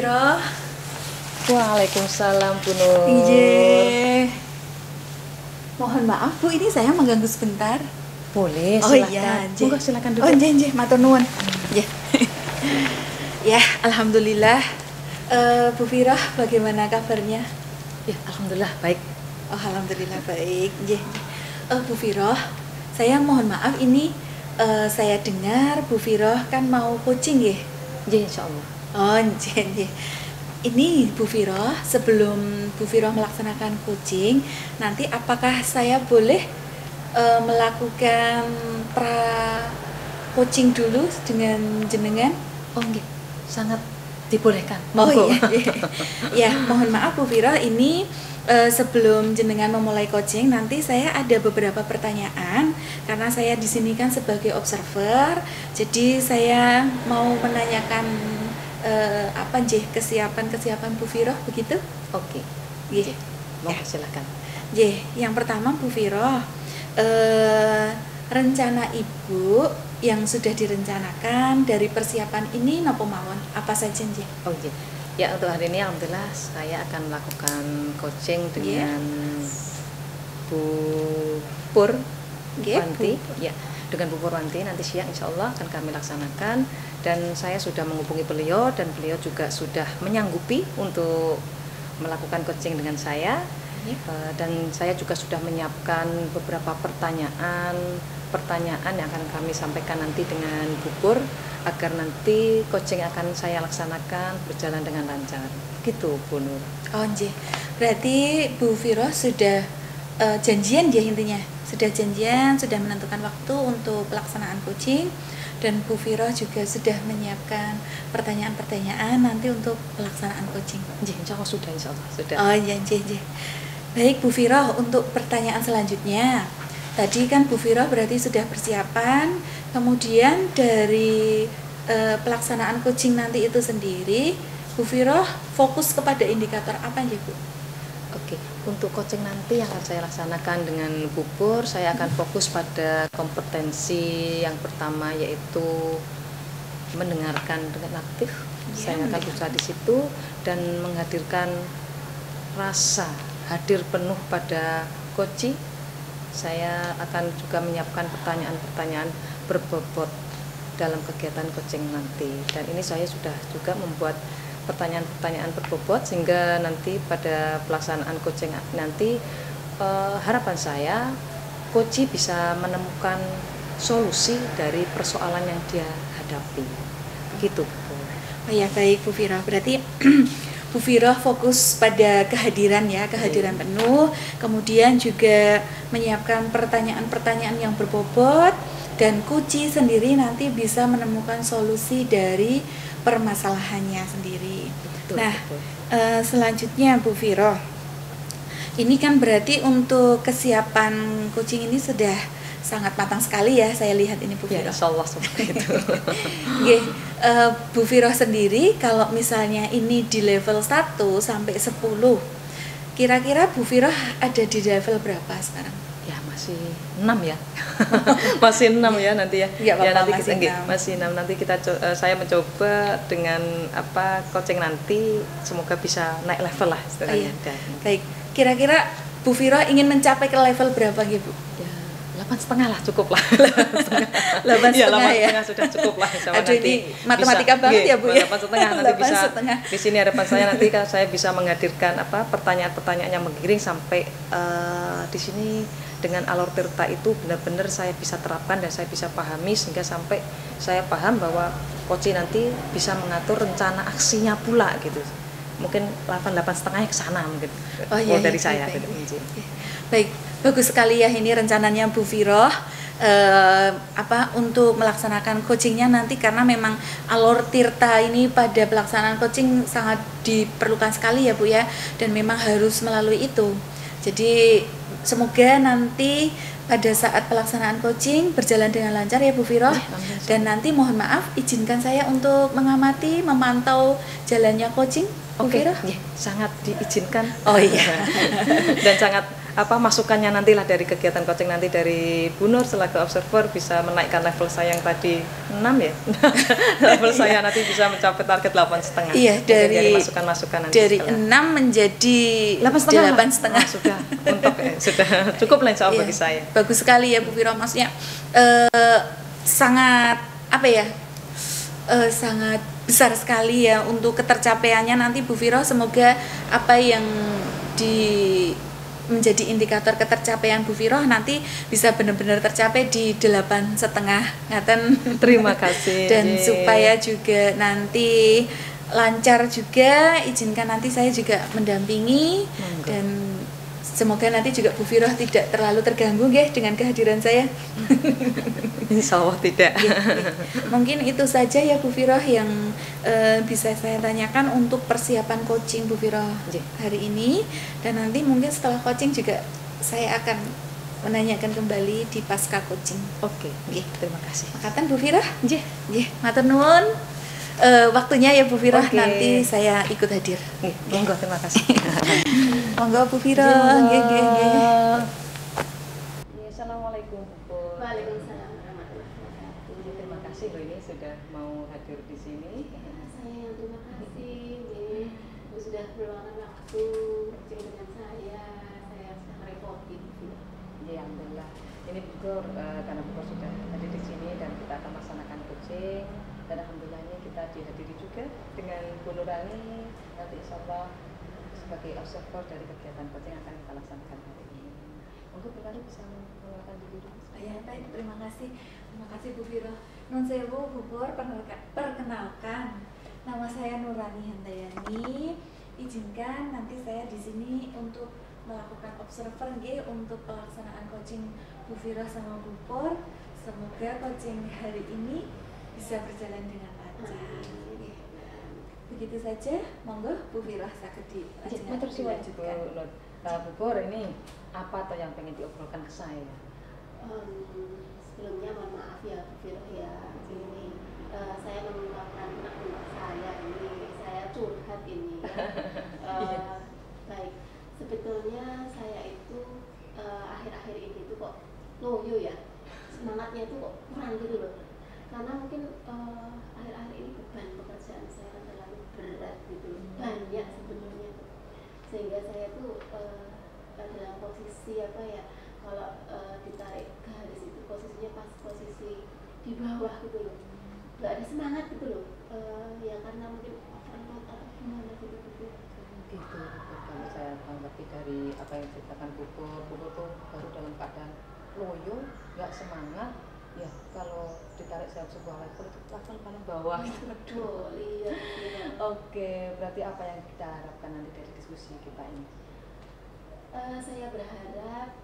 Viro. Waalaikumsalam Bu Nur. Ije. Mohon maaf Bu, ini saya mengganggu sebentar. Boleh, Oh silakan. iya, Monggo silakan duduk. Oh nje, matur nuwun. Nggih. Ya, alhamdulillah. Bu Viro, bagaimana kabarnya? Ya, alhamdulillah baik. Oh, alhamdulillah baik. Nggih. Bu Viro, saya mohon maaf ini saya dengar Bu Viro kan mau coaching nggih? Nggih, insyaallah. Oh, nggih. Ini Bu Viro, sebelum Bu Viro melaksanakan coaching, nanti apakah saya boleh melakukan coaching dulu dengan jenengan? Oh, nggih. Sangat dibolehkan. Oh Monggo. iya. Ya, mohon maaf Bu Viro, ini sebelum jenengan memulai coaching, nanti saya ada beberapa pertanyaan karena saya di sini kan sebagai observer, jadi saya mau menanyakan kesiapan Bu Viro begitu? Oke. Nggih. Monggo silakan. Nggih, yang pertama Bu Viro, rencana Ibu yang sudah direncanakan dari persiapan ini napa mawon? Apa saja nggih? Oh, nggih. Ya, untuk hari ini alhamdulillah saya akan melakukan coaching dengan Bu Pur Nggih, Wanti. Bu. Ya, dengan Bu Purwanti nanti siang insya Allah akan kami laksanakan, dan saya sudah menghubungi beliau dan beliau juga sudah menyanggupi untuk melakukan coaching dengan saya. Dan saya juga sudah menyiapkan beberapa pertanyaan yang akan kami sampaikan nanti dengan Bu Pur agar nanti coaching akan saya laksanakan berjalan dengan lancar. Gitu Bu Nur. Oh nggih. Berarti Bu Viro sudah janjian ya intinya. Sudah janjian, sudah menentukan waktu untuk pelaksanaan coaching, dan Bu Viro juga sudah menyiapkan pertanyaan-pertanyaan nanti untuk pelaksanaan coaching. Nggih, insyaallah sudah, insyaallah sudah. Oh iya, nggih. Baik Bu Viro, untuk pertanyaan selanjutnya. Tadi kan Bu Viro berarti sudah persiapan, kemudian dari pelaksanaan coaching nanti itu sendiri, Bu Viro fokus kepada indikator apa ya Bu? Oke, untuk coaching nanti yang akan saya laksanakan dengan Bu Pur, saya akan fokus pada kompetensi yang pertama, yaitu mendengarkan dengan aktif. Ya, Saya akan berusaha di situ dan menghadirkan rasa hadir penuh pada coaching. Saya akan juga menyiapkan pertanyaan-pertanyaan berbobot dalam kegiatan coaching nanti, dan ini saya sudah juga membuat pertanyaan-pertanyaan berbobot sehingga nanti pada pelaksanaan coaching nanti harapan saya coach bisa menemukan solusi dari persoalan yang dia hadapi. Gitu Bu. Oh ya, baik Bu Viro. Berarti Bu Viro fokus pada kehadiran ya, kehadiran penuh, kemudian juga menyiapkan pertanyaan-pertanyaan yang berbobot, dan Kuci sendiri nanti bisa menemukan solusi dari permasalahannya sendiri. Betul, Nah, betul. Selanjutnya Bu Viro, ini kan berarti untuk kesiapan coaching ini sudah sangat matang sekali ya, saya lihat ini Bu Ya, Viro. insyaallah seperti itu. Nggih, Bu Viro sendiri kalau misalnya ini di level 1 sampai 10, kira-kira Bu Viro ada di level berapa sekarang? Ya, masih 6 ya. Masih 6 ya nanti ya. Nggak apa-apa, nanti masih kita 6. masih 6. Nanti kita saya mencoba dengan coaching nanti semoga bisa naik level lah istilahnya. Iya. Baik, kira-kira Bu Viro ingin mencapai ke level berapa gitu Bu? Ya, 8,5 lah, cukup lah. 8,5 ya, ya. 8,5 sudah cukup lah. Aduh, ini matematika banget ya Bu ya. 8,5 nanti bisa. 8,5. Di sini harapan saya nanti kalau saya bisa menghadirkan pertanyaan-pertanyaan yang menggiring sampai di sini dengan alur tirta itu benar-benar saya bisa terapkan dan saya bisa pahami, sehingga sampai saya paham bahwa coach nanti bisa mengatur rencana aksinya pula gitu. Mungkin 8,5 ke sana mungkin. Oh iya, dari iya, saya baik, gitu. Baik, bagus sekali ya ini rencananya Bu Viro untuk melaksanakan coachingnya nanti, karena memang alur tirta ini pada pelaksanaan coaching sangat diperlukan sekali ya Bu ya, dan memang harus melalui itu. Jadi semoga nanti pada saat pelaksanaan coaching berjalan dengan lancar ya Bu Viro. Dan nanti mohon maaf, izinkan saya untuk mengamati, memantau jalannya coaching Bu Viro. Sangat diizinkan. Oh iya. Dan sangat masukannya nantilah dari kegiatan coaching nanti dari Bu Nur selaku observer bisa menaikkan level saya yang tadi 6 ya. Level saya nanti bisa mencapai target 8,5. Iya, dari masukan-masukan nanti dari 6 menjadi 8,5. Sudah untuk sudah cukup lah insya Allah bagi saya. Bagus sekali ya Bu Viro, maksudnya sangat apa ya? Sangat besar sekali ya untuk ketercapaiannya nanti Bu Viro. Semoga apa yang menjadi indikator ketercapaian Bu Viro nanti bisa benar-benar tercapai di 8,5 ngaten. Terima kasih. Dan supaya juga nanti lancar juga, izinkan nanti saya juga mendampingi. Dan semoga nanti juga Bu Viro tidak terlalu terganggu nggih dengan kehadiran saya. Insya Allah tidak. Mungkin itu saja ya Bu Viro yang bisa saya tanyakan untuk persiapan coaching Bu Viro hari ini. Dan nanti mungkin setelah coaching juga saya akan menanyakan kembali di pasca coaching. Oke. Terima kasih. Makatan Bu Viro. Nggih. Matur nuwun. Waktunya ya Bu Viro, nanti saya ikut hadir. Monggo, terima kasih. Monggo Bu Viro. Assalamualaikum Bu. Waalaikumsalam warahmatullahi wabarakatuh. Terima kasih loh ini sudah mau hadir di sini. Saya yang terima kasih, Bu sudah meluangkan waktu bercerita dengan saya sudah merepotin. Ya, alhamdulillah. Ini betul karena Bu sudah hadir di sini dan kita akan melaksanakan coaching. Dan alhamdulillah kita dihadiri juga dengan Bu Nurani, nanti insya Allah sebagai observer dari kegiatan coaching akan kita laksanakan hari ini. Mungkin Bu Nurani bisa mengenalkan diri dulu. Ya, baik, terima kasih Bu Viro. Nun sewu Bu Pur, perkenalkan, nama saya Nurani Handayani. Izinkan nanti saya di sini untuk melakukan observer untuk pelaksanaan coaching Bu Viro sama Bu Pur. Semoga coaching hari ini bisa berjalan dengan lancar. Begitu saja, monggo Bu Viro saged dilanjutkan. Bu Pur, ini apa atau yang pengen diobrolkan ke saya? Sebelumnya mohon maaf ya Bu Viro ya, ini saya mengungkapkan anak saya ini, saya curhat ini ya. Baik, sebetulnya saya itu akhir-akhir ini tuh kok loyo ya, semangatnya itu kok kurang gitu loh. Karena mungkin akhir-akhir ini beban pekerjaan saya terlalu berat gitu, banyak sebenarnya tuh. Sehingga saya tuh dalam posisi apa ya, kalau ditarik garis itu posisinya pas posisi di bawah gitu loh, nggak ada semangat gitu loh, ya karena mungkin overload atau gimana gitu. Kalau saya tanggapi dari apa yang diceritakan Bu Pur tuh baru dalam keadaan loyo, nggak semangat. Ya, kalau ditarik saya sebuah level itu level paling bawah. Betul, iya. Oke, berarti apa yang kita harapkan nanti dari diskusi kita ini? Saya berharap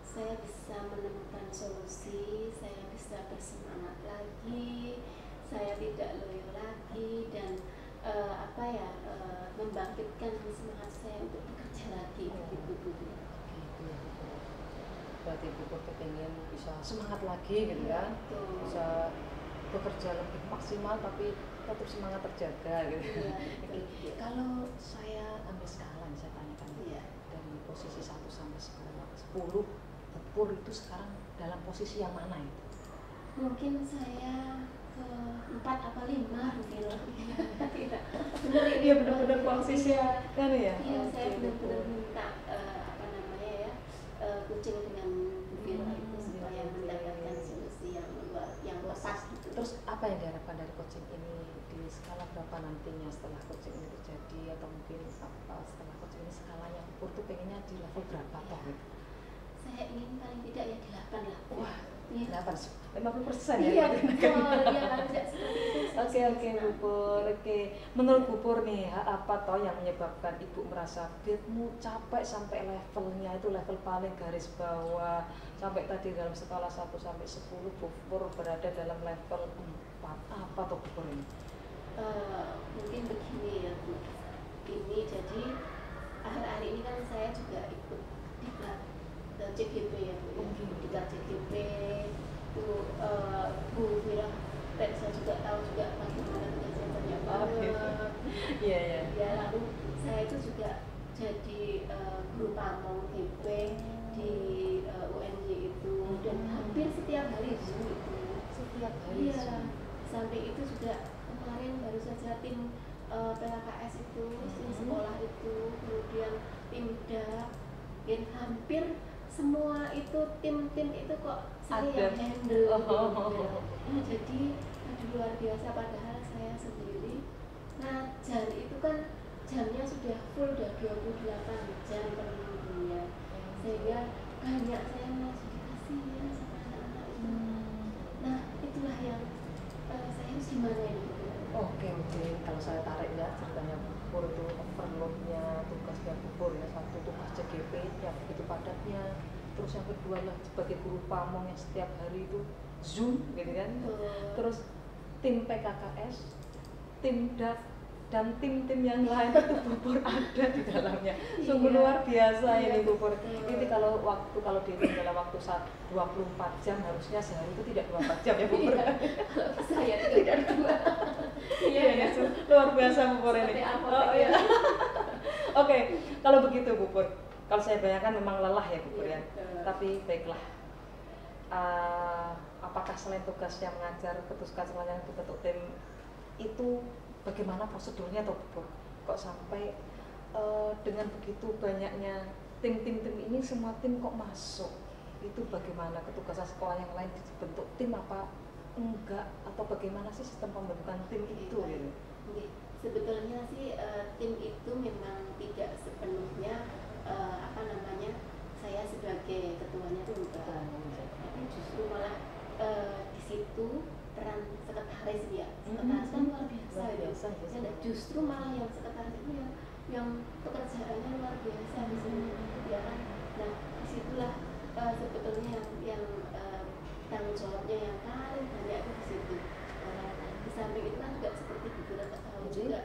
saya bisa menemukan solusi, saya bisa bersemangat lagi, saya tidak loyo lagi, dan membangkitkan semangat saya untuk bekerja lagi gitu. Berarti Bu Pur pengen bisa semangat lagi gitu kan, bisa bekerja lebih maksimal tapi tetap semangat terjaga gitu. Kalau saya ambil skala yang saya tanyakan dari posisi 1 sampai 10, Bu Pur itu sekarang dalam posisi yang mana itu? Mungkin saya ke 4 atau 5 mungkin. Benar, dia benar-benar posisi kan ya? Iya, saya benar-benar minta kucing dengan Bu Viro itu supaya mendapatkan solusi yang tepat gitu. Terus apa yang diharapkan dari coaching ini di skala berapa nantinya setelah coaching ini terjadi, atau mungkin setelah coaching ini skalanya Bu Pur tuh pengennya di level berapa toh gitu? Saya ingin paling tidak ya 8 lah. Wah, 50% ya? Iya betul, ya kalau tidak seperti itu. Oke Bu Pur, oke. Menurut Bu Pur nih, apa toh yang menyebabkan Ibu merasa beatmu capek sampai levelnya itu level paling garis bawah, sampai tadi dalam skala 1 sampai 10 Bu Pur berada dalam level 4. Apa toh Bu Pur ini? Mungkin begini ya Bu. Ini jadi akhir-akhir ini kan saya juga ikut diklat CGP ya Bu. Diklat CGP itu Bu Viro, dan saya juga tahu juga bagaimana tugasnya banyak banget. Iya. Ya lalu saya itu juga jadi guru pamong GP di UNY itu, dan hampir setiap hari Zoom itu. Setiap hari. Iya. Sampai itu juga kemarin baru saja tim PKKS itu, tim sekolah itu, kemudian tim DAP, dan hampir semua itu tim-tim itu kok saya yang handle. Nah, jadi luar biasa, padahal saya sendiri ngajar itu kan jamnya sudah full, udah 28 jam per minggunya, sehingga banyak saya masih dikasih sama anak-anak itu. Nah, itulah yang saya harus gimana ini. Oke, kalau saya tarik ya ceritanya Pupur itu overloadnya tugasnya Pupur ya, satu tugas CGP yang begitu padatnya, terus yang kedua lah sebagai guru pamong yang setiap hari itu Zoom gitu kan, terus tim PKKS, tim DAF, dan tim-tim yang lain itu Pupur ada di dalamnya. Sungguh luar biasa ini Pupur. Ini kalau dihitung dalam waktu 24 jam, harusnya sehari itu tidak 24 jam ya Pupur. Saya tidak 2. Iya, luar biasa Pupur ini. Oke, kalau begitu Pupur, kalau saya bayangkan memang lelah ya Pupur ya. Tapi baiklah. Apakah selain tugasnya mengajar, ketugas semuanya bentuk tim itu bagaimana prosedurnya atau Pupur? Kok sampai dengan begitu banyaknya tim ini, semua tim kok masuk? Itu bagaimana ketugasan sekolah yang lain dibentuk tim apa enggak, atau bagaimana sih sistem pembentukan tim itu? Sebetulnya sih tim itu memang tidak sepenuhnya saya sebagai ketuanya itu enggak. Tapi justru malah di situ peran sekretaris ya, sekretaris kan luar biasa ya. Dan justru malah yang sekretaris itu yang pekerjaannya luar biasa di sini ya kan. Nah, disitulah sebetulnya yang tanggung jawabnya yang paling banyak itu di situ. Di samping itu kan juga seperti kita tahu juga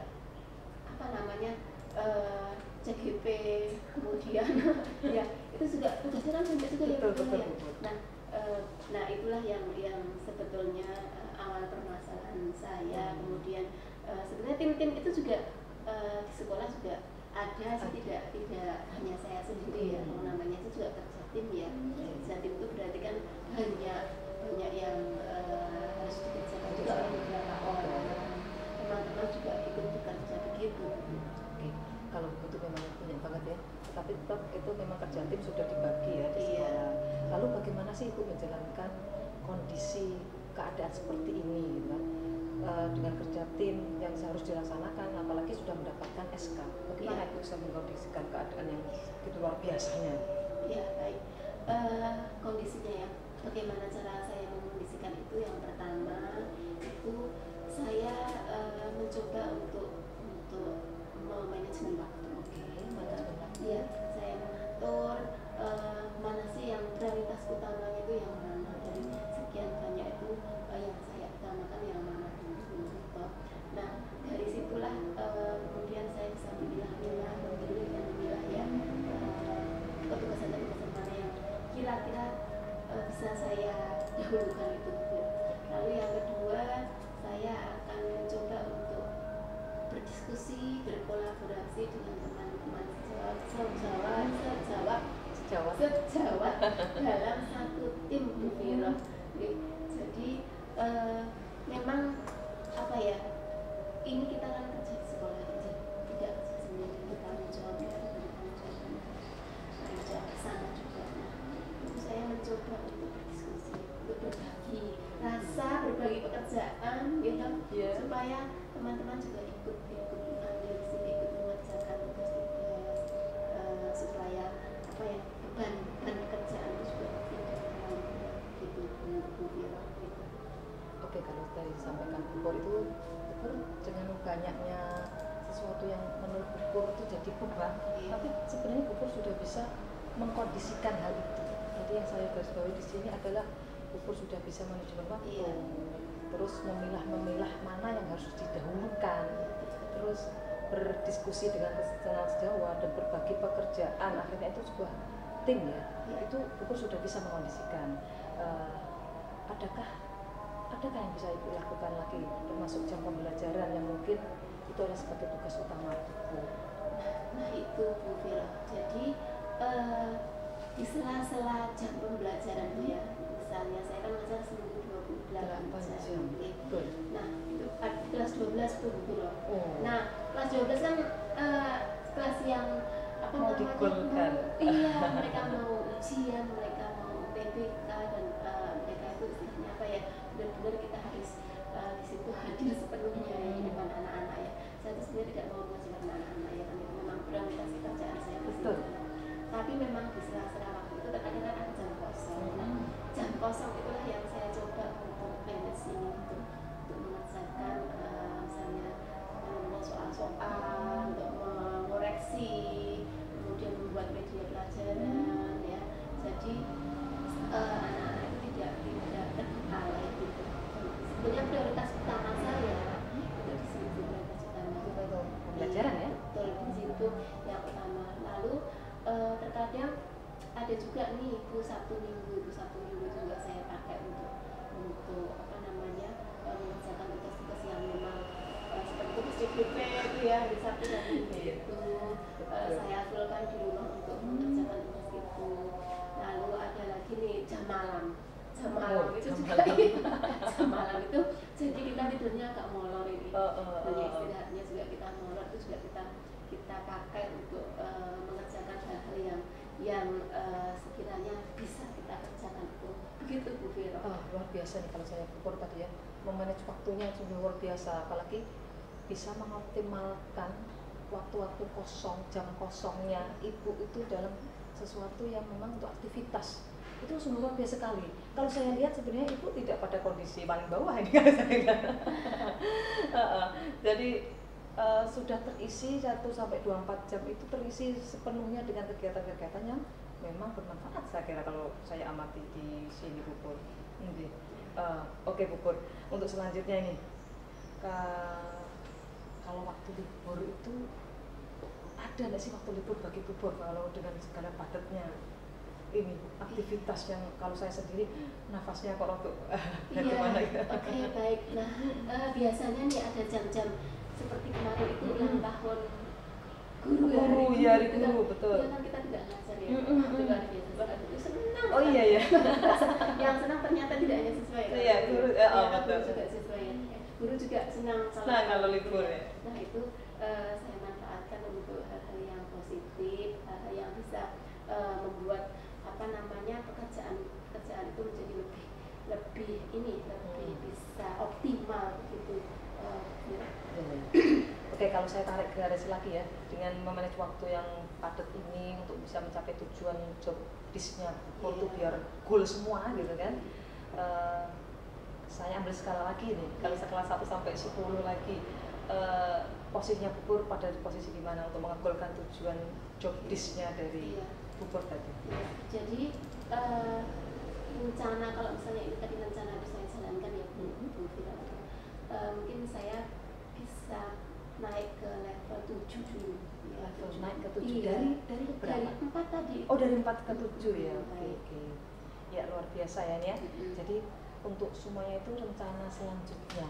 CGP, kemudian ya itu juga tugasnya kan banyak juga ya. Nah itulah yang sebetulnya awal permasalahan saya. Kemudian sebenarnya tim-tim itu juga di sekolah juga ada sih, tidak hanya saya sendiri ya. Namanya itu juga kerja tim ya. Kerja tim itu berarti kan banyak yang harus dikerjakan juga oleh beberapa orang. Teman-teman juga ikut bekerja begitu. Oke, kalau begitu memang banyak banget ya. Tapi tetap itu memang kerja tim sudah dibagi ya di sekolah. Lalu bagaimana sih Ibu menjalankan kondisi keadaan seperti ini gitu kan? Dengan kerja tim yang harus dilaksanakan, apalagi sudah mendapatkan SK. Bagaimana Ibu bisa mengkondisikan keadaan yang begitu luar biasanya? Ya baik, kondisinya ya. Bagaimana cara saya mengkondisikan itu? Yang pertama itu saya mencoba untuk manajemen waktu. Ya, saya mengatur mana sih yang prioritas utamanya itu yang mana, dari sekian banyak itu yang saya utamakan yang mana dulu gitu. Nah dari situlah kemudian saya bisa memilah-milah ya ketugasan mana yang kira-kira bisa saya dahulukan itu. Lalu yang kedua, saya akan mencoba untuk berdiskusi, berkolaborasi dengan teman-teman sejawat dalam satu tim Bu Viro. Jadi memang ini kita kan kerja di sekolah aja, tidak sendiri, bertanggung jawab sana juga. Nah, itu saya mencoba untuk berdiskusi, untuk berbagi rasa, berbagi pekerjaan, gitu, supaya teman-teman juga ikut mengambil di sini, ikut mengerjakan tugas-tugas, supaya beban pekerjaan itu juga tidak terlalu gitu Bu Viro. Oke, kalau tadi disampaikan Pupur itu dengan banyaknya sesuatu yang menurut Pupur itu jadi beban, tapi sebenarnya Pupur sudah bisa mengkondisikan hal itu. Jadi yang saya garis bawahi di sini adalah Pupur sudah bisa manajemen waktu, terus memilah mana yang harus didahulukan, terus berdiskusi dengan sejawat dan berbagi pekerjaan. Akhirnya itu sebuah tim ya. Itu Pupur sudah bisa mengkondisikan. Adakah yang bisa Ibu lakukan lagi termasuk jam pembelajaran yang mungkin itu adalah sebagai tugas utama Ibu? Nah itu Bu Vira. Jadi di sela-sela jam pembelajaran Bu ya, misalnya saya kan ngajar seminggu 28 jam. Nah itu kelas 12 tuh Bu Vira. Nah kelas 12 kan kelas yang apa mau namanya? digolkan. Iya, mereka mau ujian, mereka mau PPK dan mereka itu istilahnya apa ya? Benar-benar kita harus di situ hadir sepenuhnya ya, di depan anak-anak ya. Saya itu sebenarnya tidak mau mengajarkan anak-anak ya, kan itu memang prioritas pekerjaan saya di situ. Tapi memang di sela-sela waktu itu terkadang kan ada jam kosong. Nah, jam kosong itulah yang saya coba untuk manage ini untuk mengerjakan misalnya soal-soal, untuk mengoreksi, kemudian membuat media pelajaran ya. Jadi anak-anak itu tidak teralai gitu. Sebenarnya prioritas utama saya itu di situ, prioritas utama pembelajaran ya. Betul, di situ yang utama. Lalu terkadang ada juga nih itu Sabtu Minggu juga saya pakai untuk apa namanya mengerjakan tugas-tugas yang memang seperti tugas CPP itu ya, di Sabtu dan Minggu itu saya fullkan di rumah untuk mengerjakan tugas itu. Lalu ada lagi nih jam malam itu juga jam malam itu jadi kita tidurnya agak molor ini. Istirahatnya juga kita molor, itu juga kita pakai untuk mengerjakan hal-hal yang sekiranya bisa kita kerjakan itu. Begitu Bu Vira. Luar biasa nih kalau saya ukur tadi ya, memanage waktunya sungguh luar biasa, apalagi bisa mengoptimalkan waktu-waktu kosong, jam kosongnya ibu itu dalam sesuatu yang memang untuk aktivitas. Itu sungguh luar biasa sekali. Kalau saya lihat sebenarnya ibu tidak pada kondisi paling bawah ini kan saya. Jadi sudah terisi 1 sampai 24 jam itu terisi sepenuhnya dengan kegiatan-kegiatan yang memang bermanfaat saya kira kalau saya amati di sini Bu Pur. Oke Bu Pur, untuk selanjutnya ini kalau waktu libur itu ada nggak sih waktu libur bagi Bu Pur kalau dengan segala padatnya ini aktivitas yang kalau saya sendiri nafasnya kok rotok bagaimana ya? Oke, baik. Nah biasanya nih ada jam-jam seperti kemarin itu ulang tahun guru ya, hari guru betul. Ya kan kita tidak ngajar ya, itu luar biasa banget, itu senang. Oh iya ya. Yang senang ternyata tidak hanya siswa ya. Iya, guru betul juga siswa ya. Guru juga senang kalau libur ya. Nah itu saya manfaatkan untuk hal-hal yang positif, hal-hal yang bisa membuat apa namanya pekerjaan itu menjadi lebih bisa optimal gitu. Oke, kalau saya tarik garis lagi ya, dengan memanage waktu yang padat ini untuk bisa mencapai tujuan job disknya itu biar goal semua gitu kan. Saya ambil skala lagi nih, kalau skala 1 sampai 10 lagi, posisinya Pupur pada posisi di mana untuk mengagolkan tujuan job disknya dari Pupur tadi? Jadi rencana, kalau misalnya ini tadi rencana harus saya jalankan ya Bu Vira, mungkin saya bisa naik ke level 7 dulu ya. Naik ke 7 dari berapa? Dari 4 tadi. Oh, dari 4 ke 7 ya. Oke. Ya luar biasa ya. Jadi untuk semuanya itu rencana selanjutnya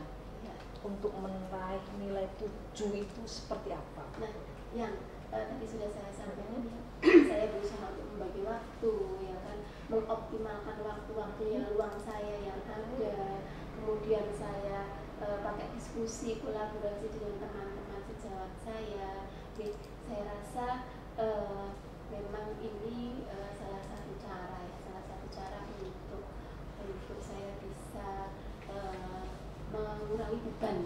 untuk meraih nilai 7 itu seperti apa? Nah, yang tadi sudah saya sampaikan ya, saya berusaha untuk membagi waktu ya kan, mengoptimalkan waktu-waktu yang luang saya yang ada, kemudian saya pakai diskusi, kolaborasi dengan teman-teman sejawat saya. Jadi saya rasa memang ini salah satu cara untuk saya bisa mengurangi beban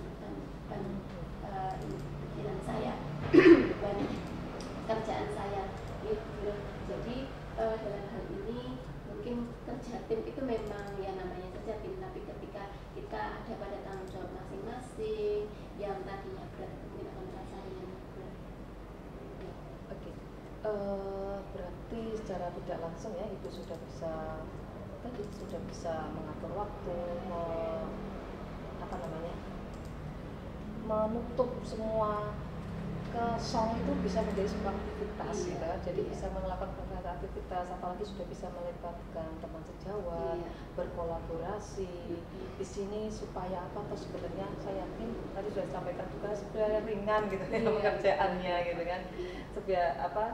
pikiran saya, beban kerjaan saya gitu. Jadi dalam hal ini mungkin kerja tim itu memang ya namanya kerja tim, tapi ketika kita ada pada tanggung jawab masing-masing yang tadinya berat mungkin akan terasa ringan. Oke. Berarti secara tidak langsung ya Ibu sudah bisa mengatur waktu, menutup semua ke song itu bisa menjadi sebuah aktivitas gitu, jadi bisa melakukan beberapa aktivitas, apalagi sudah bisa melibatkan teman sejawat, berkolaborasi di sini supaya apa tuh sebenarnya saya yakin tadi sudah disampaikan juga sebenarnya ringan gitu ya pekerjaannya gitu kan, supaya apa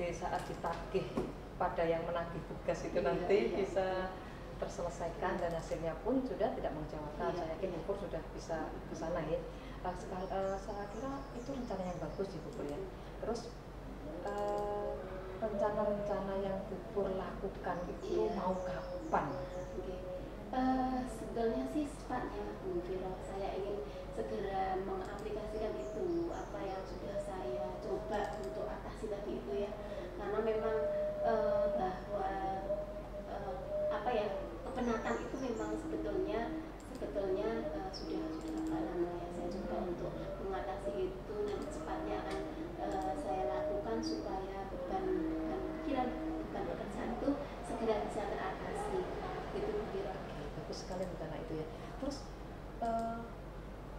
di saat ditagih pada yang menagih tugas itu nanti bisa terselesaikan dan hasilnya pun sudah tidak mengecewakan. Saya yakin Bu Pur sudah bisa ke sana ya. Saya kira itu rencana yang bagus di Bu Pur ya. Terus rencana-rencana yang Bu Pur lakukan itu mau kapan? Sebenarnya sih cepatnya Bu Viro, saya ingin segera mengaplikasikan itu apa yang sudah saya coba untuk atasi tadi itu ya, karena memang bahwa apa ya, kepenatan itu memang sebetulnya sudah apa namanya saya coba untuk mengatasi itu, nanti cepatnya akan saya lakukan supaya beban pikiran, beban pekerjaan itu segera bisa teratasi gitu Bu Viro. Bagus sekali rencana itu ya. Terus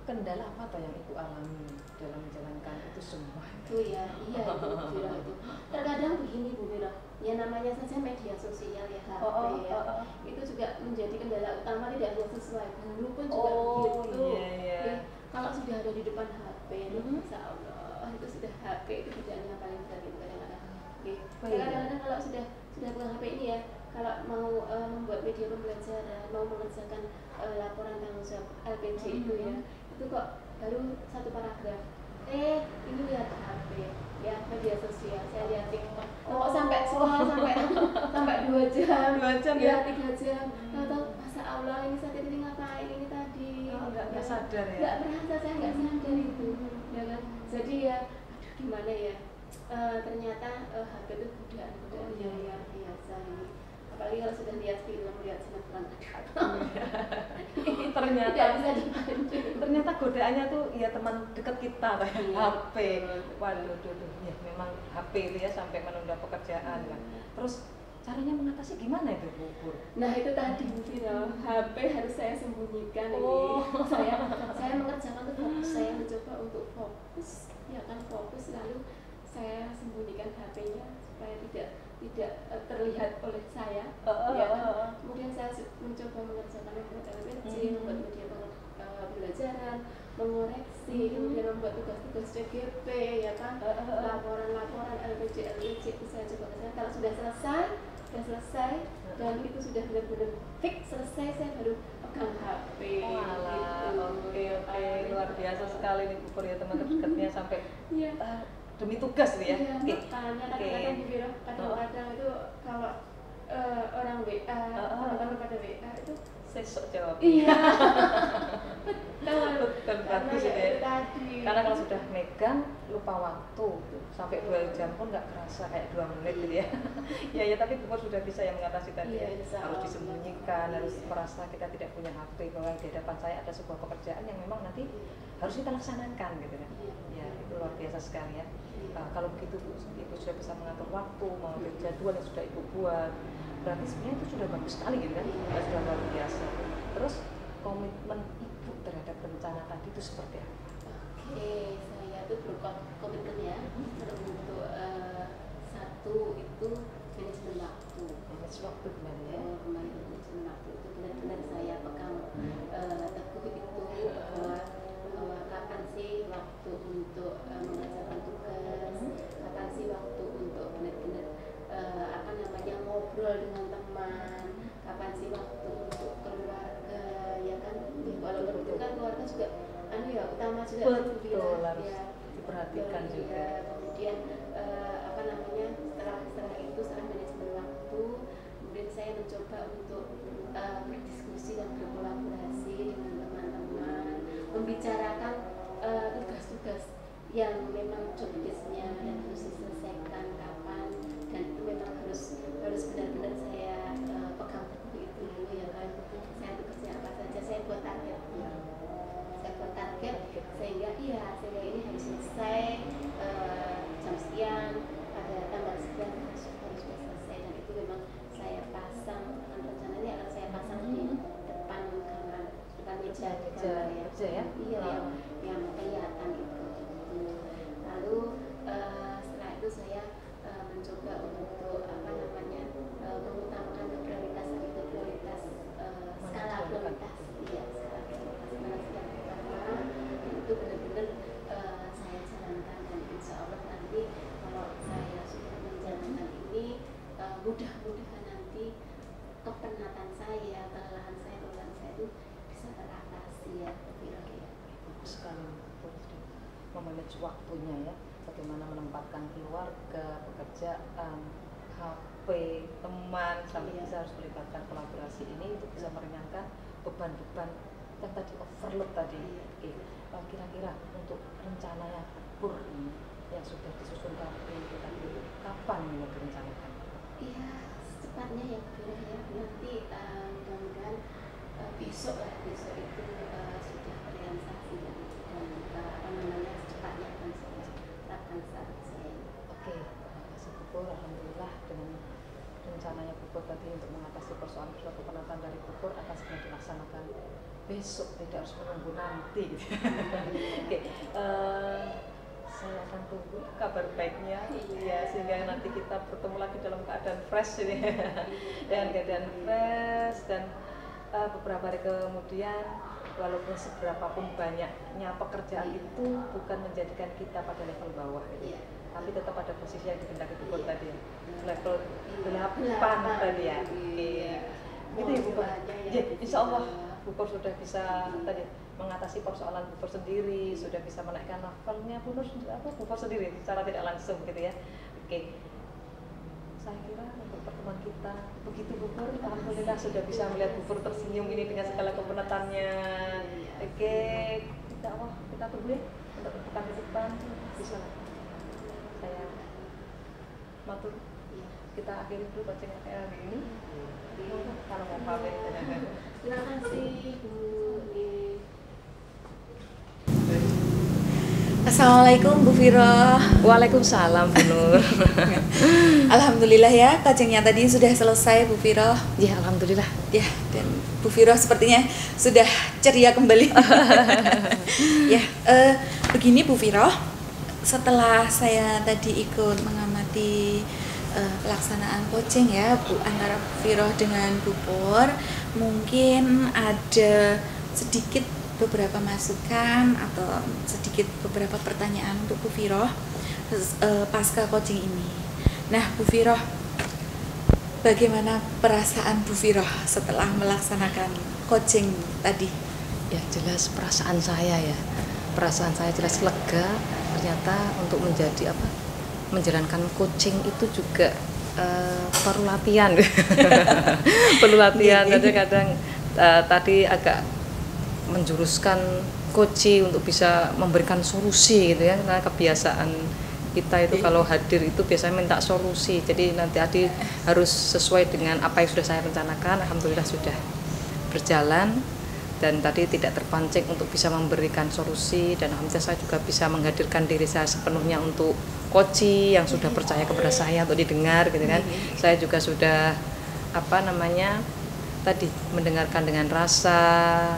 kendala apa yang Ibu alami dalam menjalankan itu semua? Itu ya, iya Bu Viro itu. Terkadang begini Bu Viro, ya namanya saja media sosial ya, HP itu juga menjadi kendala utama, tidak hanya sesuai guru pun juga begitu. Ya, kalau sudah ada di depan HP, insya Allah itu sudah HP itu kerjaan yang paling berat itu kadang-kadang. Kadang-kadang kalau sudah pegang HP ini ya, kalau mau membuat media pembelajaran, mau mengerjakan laporan tanggung jawab LPJ itu ya, itu kok baru satu paragraf. Ini lihat HP, ya media sosial, saya lihat TikTok. Kok sampai sampai 2 jam, 2 jam ya 3 jam. Atau masa Allah ini saya ini ngapain ini tadi? Nggak sadar ya? Nggak berasa, saya nggak sadar itu, ya kan? Jadi ya, aduh gimana ya? Ternyata HP itu godaan yang biasa ini. Apalagi kalau sudah lihat film, lihat sinetron, ternyata godaannya tuh ya teman dekat kita kayak HP. Waduh, ya memang HP itu ya sampai menunda pekerjaan kan. Terus caranya mengatasi gimana itu Bu Pur? Nah itu tadi Bu Viro, HP harus saya sembunyikan ini. Saya mengerjakan tuh fokus, saya mencoba untuk fokus, ya kan fokus, lalu saya sembunyikan HP-nya supaya tidak terlihat oleh saya. Ya kan? Kemudian saya mencoba mengerjakan membuat LPJ, membuat media pembelajaran, mengoreksi, kemudian membuat tugas-tugas CGP, ya kan, laporan-laporan LPJ itu saya coba kerjakan. Kalau sudah selesai dan itu sudah benar-benar fix selesai, saya baru pegang HP. Oke, luar biasa sekali nih Bu Pur ya, teman dekatnya sampai demi tugas nih ya. Makanya kadang-kadang Bu Viro, kadang-kadang itu kalau orang WA, teman-teman pada WA itu sesok jawab. Iya. Betul, bagus ya. Tadi. Karena kalau sudah megang lupa waktu sampai 2 jam pun nggak kerasa, kayak 2 menit gitu ya. Ya tapi Bu Pur sudah bisa yang mengatasi tadi ya. Harus disembunyikan, harus merasa kita tidak punya HP, bahwa di hadapan saya ada sebuah pekerjaan yang memang nanti harus kita laksanakan gitu kan. Ya itu luar biasa sekali ya. Kalau begitu Ibu sudah bisa mengatur waktu, mengatur jadwal yang sudah Ibu buat, berarti sebenarnya itu sudah bagus sekali gitu kan, sudah luar biasa. Terus komitmen Ibu terhadap rencana tadi itu seperti apa? Oke, saya tuh berkomitmen ya untuk satu itu manajemen waktu. Manajemen waktu gimana ya? Manajemen waktu itu benar-benar saya pegang teguh itu, bahwa kapan sih waktu untuk mengerjakan tugas, kapan sih waktu untuk benar-benar ngobrol dengan teman, kapan sih waktu untuk keluarga, ya kan? Walaupun itu kan keluarga juga utama juga. Betul, harus diperhatikan juga. Kemudian setelah itu, setelah manajemen waktu, kemudian saya mencoba untuk berdiskusi dan berkolaborasi dengan teman-teman, membicarakan tugas-tugas mudah-mudahan nanti kepenatan saya, kelelahan saya itu bisa teratasi ya, kira-kira. Bagus sekali, memanage waktunya ya, bagaimana menempatkan keluarga, pekerjaan, HP, teman, sampai bisa harus melibatkan kolaborasi ini itu bisa meringankan beban-beban yang tadi overload tadi. Oke, kira-kira untuk rencananya pur ini yang sudah disusun KPU tadi, kapan ini direncanakan? Iya, secepatnya ya kira ya, nanti mudah-mudahan besok itu sudah realisasi dan apa namanya secepatnya akan saya terapkan saat saya ini. Oke, kasih Bupur, alhamdulillah dengan rencananya Bupur tadi untuk mengatasi persoalan kepenatan dari Bupur akan segera dilaksanakan besok, tidak harus menunggu nanti gitu. Oke, saya akan tunggu kabar baiknya ya, sehingga nanti kita bertemu lagi dalam keadaan fresh ini dan keadaan fresh dan beberapa hari kemudian, walaupun seberapapun banyaknya pekerjaan itu bukan menjadikan kita pada level bawah gitu. Tapi tetap ada posisi yang dikehendaki Bupur tadi ya, level 8 tadi ya. Gitu ya Bupur. Insya Allah Bupur sudah bisa tadi mengatasi persoalan Bupur sendiri, sudah bisa menaikkan levelnya Bupur sendiri secara tidak langsung gitu ya. Oke, saya kira untuk pertemuan kita begitu Bupur, alhamdulillah sudah bisa melihat Bupur tersenyum ini dengan segala kepenatannya. Oke, kita tunggu ya untuk pekan depan bisa saya matur. Kita akhiri dulu bacaannya hari ini. Kalau mau pamit. Terima kasih Bu. Assalamualaikum Bu Viro. Waalaikumsalam Bu Nur. Alhamdulillah ya, kajiannya tadi sudah selesai Bu Viro. Ya alhamdulillah. Ya, dan Bu Viro sepertinya sudah ceria kembali. Ya, begini Bu Viro, setelah saya tadi ikut mengamati pelaksanaan coaching ya Bu, antara Bu Viro dengan Bu Pur, mungkin ada sedikit beberapa masukan atau sedikit beberapa pertanyaan untuk Bu Viro pasca coaching ini. Nah Bu Viro, bagaimana perasaan Bu Viro setelah melaksanakan coaching tadi? Ya jelas perasaan saya jelas lega. Ternyata untuk menjalankan coaching itu juga perlu latihan. Perlu latihan. Kadang-kadang tadi agak menjuruskan coach untuk bisa memberikan solusi gitu ya, karena kebiasaan kita itu kalau hadir itu biasanya minta solusi, jadi nanti harus sesuai dengan apa yang sudah saya rencanakan. Alhamdulillah sudah berjalan dan tadi tidak terpancing untuk bisa memberikan solusi, dan alhamdulillah saya juga bisa menghadirkan diri saya sepenuhnya untuk coach yang sudah percaya kepada saya untuk didengar gitu kan. Saya juga sudah tadi mendengarkan dengan rasa,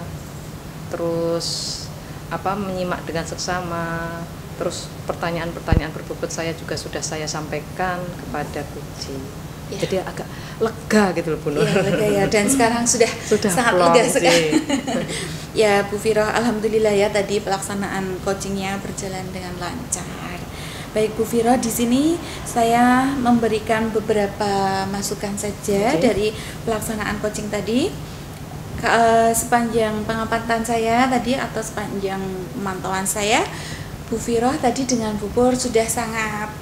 terus menyimak dengan seksama, terus pertanyaan-pertanyaan berbobot saya juga sudah saya sampaikan kepada Kuci. Ya. Jadi agak lega gitu loh Bu Nur. Ya, lega ya, dan sekarang sudah sangat lega sekali. Ya Bu Viro, alhamdulillah ya tadi pelaksanaan coachingnya berjalan dengan lancar. Baik Bu Viro, di sini saya memberikan beberapa masukan saja dari pelaksanaan coaching tadi. Sepanjang pengamatan saya tadi atau sepanjang pemantauan saya, Bu Viro tadi dengan Bu Pur sudah sangat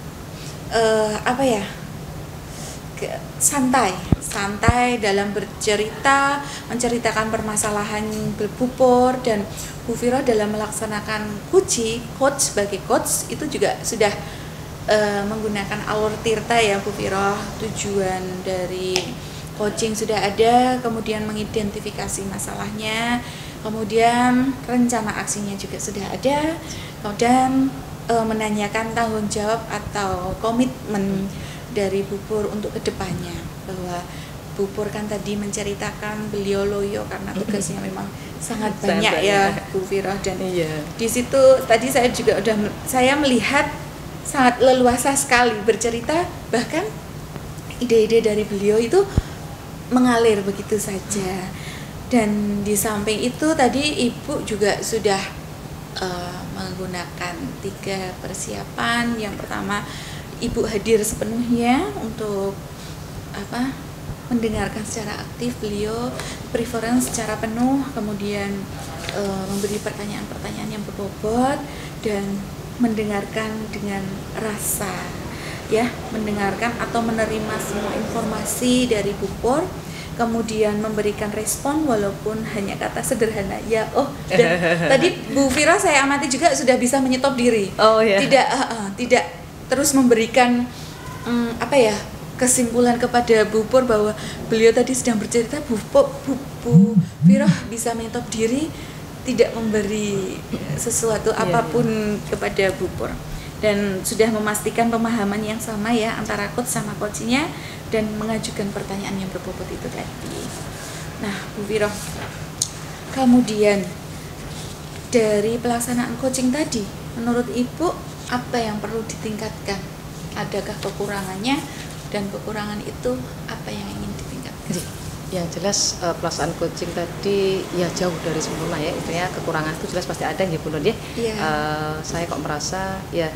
santai dalam bercerita, menceritakan permasalahan Bu Pur, dan Bu Viro dalam melaksanakan coach sebagai coach itu juga sudah menggunakan alur tirta ya Bu Viro. Tujuan dari coaching sudah ada, kemudian mengidentifikasi masalahnya, kemudian rencana aksinya juga sudah ada, kemudian menanyakan tanggung jawab atau komitmen dari Bu Pur untuk kedepannya, bahwa Bu Pur kan tadi menceritakan beliau loyo karena tugasnya memang sangat banyak ya Bu Viro, dan di situ tadi saya melihat sangat leluasa sekali bercerita, bahkan ide-ide dari beliau itu mengalir begitu saja. Dan di samping itu tadi Ibu juga sudah menggunakan 3 persiapan. Yang pertama, Ibu hadir sepenuhnya untuk mendengarkan secara aktif beliau, preference secara penuh, kemudian memberi pertanyaan-pertanyaan yang berbobot dan mendengarkan dengan rasa, ya, mendengarkan atau menerima semua informasi dari Bu Pur, kemudian memberikan respon walaupun hanya kata sederhana ya dan tadi Bu Vira saya amati juga sudah bisa menyetop diri, tidak terus memberikan kesimpulan kepada Bu Pur bahwa beliau tadi sedang bercerita. Bu Vira bisa menyetop diri, tidak memberi sesuatu apapun kepada Bu Pur, dan sudah memastikan pemahaman yang sama ya antara coach sama coachnya, dan mengajukan pertanyaan yang berbobot itu tadi. Nah, Bu Vira, kemudian dari pelaksanaan coaching tadi, menurut Ibu apa yang perlu ditingkatkan? Adakah kekurangannya, dan kekurangan itu apa yang ingin ditingkatkan? Yang jelas pelaksanaan coaching tadi ya jauh dari sempurna ya, intinya kekurangan itu jelas pasti ada ya Bu Nur ya. Saya kok merasa ya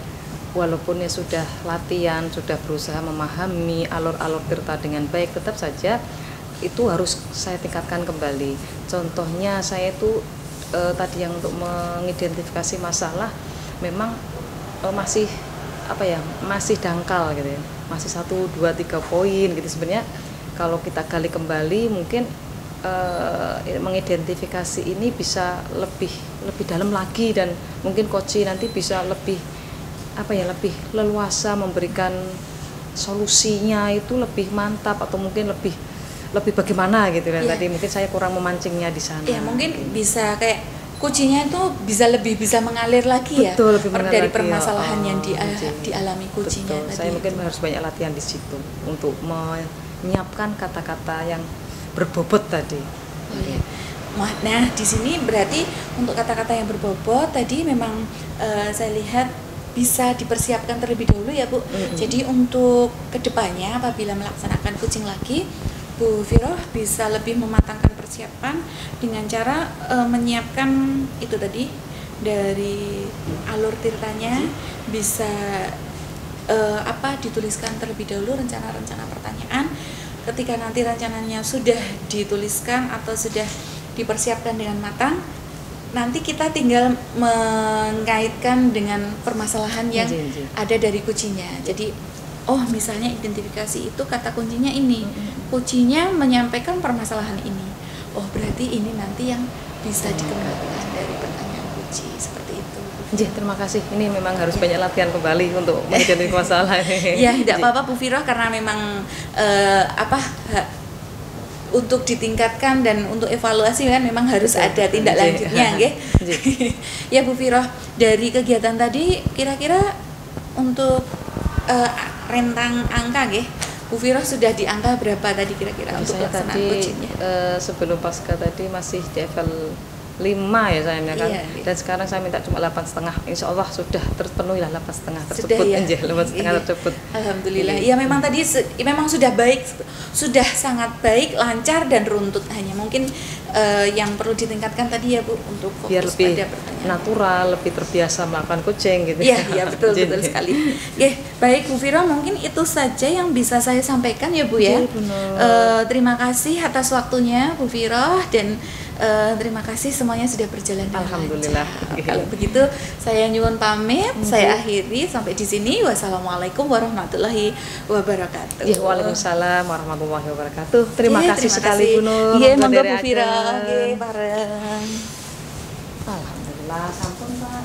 walaupun ya sudah latihan, sudah berusaha memahami alur-alur tirta dengan baik, tetap saja itu harus saya tingkatkan kembali. Contohnya saya itu tadi yang untuk mengidentifikasi masalah memang masih masih dangkal gitu ya, masih 1, 2, 3 poin gitu. Sebenarnya kalau kita gali kembali mungkin mengidentifikasi ini bisa lebih dalam lagi, dan mungkin coach nanti bisa lebih lebih leluasa memberikan solusinya itu lebih mantap, atau mungkin lebih bagaimana gitu kan. Tadi mungkin saya kurang memancingnya di sana. Ya mungkin bisa kayak kuncinya itu bisa mengalir lagi. Betul, ya dari permasalahan yang dialami kuncinya tadi. Saya mungkin harus banyak latihan di situ untuk menyiapkan kata-kata yang berbobot tadi. Nah, di sini berarti untuk kata-kata yang berbobot tadi memang saya lihat bisa dipersiapkan terlebih dahulu ya Bu. Jadi untuk kedepannya apabila melaksanakan coaching lagi, Bu Vira bisa lebih mematangkan persiapan dengan cara menyiapkan itu tadi dari alur tirtanya, bisa dituliskan terlebih dahulu rencana-rencana pertanyaan. Ketika nanti rencananya sudah dituliskan atau sudah dipersiapkan dengan matang, nanti kita tinggal mengaitkan dengan permasalahan yang ada dari kuncinya. Jadi misalnya identifikasi itu kata kuncinya ini, kuncinya menyampaikan permasalahan ini. Berarti ini nanti yang bisa dikembangkan dari pertanyaan kunci seperti itu. Terima kasih. Ini memang harus banyak latihan kembali untuk mengidentifikasi masalah. Ya, tidak apa-apa Bu Vira, karena memang untuk ditingkatkan dan untuk evaluasi kan memang harus ada tindak lanjutnya, nggih. Ya Bu Vira, dari kegiatan tadi kira-kira untuk rentang angka nggih, Bu Vira sudah di angka berapa tadi kira-kira untuk pelaksanaan coachingnya? Sebelum pasca tadi masih di level 5 ya saya kan. Dan sekarang saya minta cuma 8,5. Insya Allah sudah terpenuhi lah 8,5 tersebut. Sudah, 8,5 tersebut. Alhamdulillah. Ya memang tadi memang sudah baik, sudah sangat baik, lancar dan runtut. Hanya mungkin yang perlu ditingkatkan tadi ya Bu, untuk fokus biar lebih pada pertanyaan natural, lebih terbiasa melakukan coaching gitu. Iya betul sekali. Baik Bu Vira, mungkin itu saja yang bisa saya sampaikan ya Bu ya. Terima kasih atas waktunya Bu Vira, dan terima kasih semuanya sudah berjalan dengan alhamdulillah. Kalau begitu saya nyuwun pamit, saya akhiri sampai di sini. Wassalamualaikum warahmatullahi wabarakatuh. Waalaikumsalam warahmatullahi wabarakatuh. Terima kasih sekali Bu Nur. Monggo Bu Vira, bareng. Alhamdulillah, sampun Pak.